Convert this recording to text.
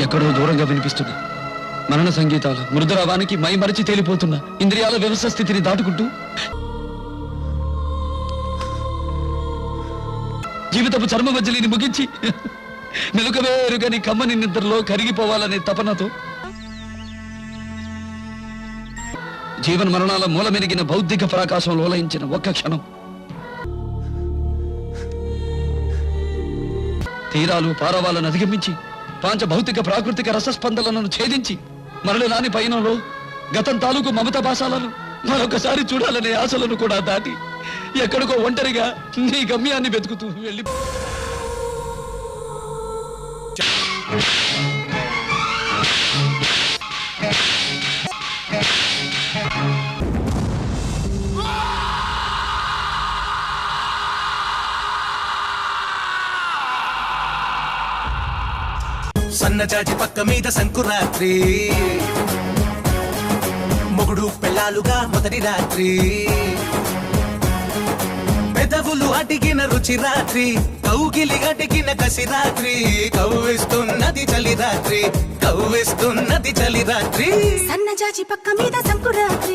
ఎక్కడో దూరంగా వినిపిస్తున్నా మరణ సంగీతాలు మృదురావానికి మై మరిచి తేలిపోతున్న ఇంద్రియాల వ్యవస్థ స్థితిని దాటుకుంటూ జీవితపు చర్మ మధ్యలిని ముగించి మెలుకవేరుగని కమ్మని నిద్రలో కరిగిపోవాలనే తపనతో జీవన మరణాల మూలమెరిగిన బౌద్ధిక ప్రకాశంలో లయించిన ఒక్క క్షణం తీరాలు పారవాలను అధిగమించి పాంచ భౌతిక ప్రాకృతిక రసస్పందనలను ఛేదించి మరలి రాని పయనంలో గతం తాలూకు మమత భాషాలను మరొకసారి చూడాలనే ఆశలను కూడా దాటి ఎక్కడికో ఒంటరిగా నీ గమ్యాన్ని వెతుకుతూ వెళ్ళి సన్నజాజి పక్క మీద సంకురాత్రి మొగుడు పెళ్ళాలుగా మొదటి రాత్రి పెదవులు అడిగిన రుచి రాత్రి కౌగిలి అడిగిన కసి రాత్రి కవ్విస్తున్నది చలి రాత్రి కవ్విస్తున్నది చలి రాత్రి సన్నజాజి పక్క మీద సంకురాత్రి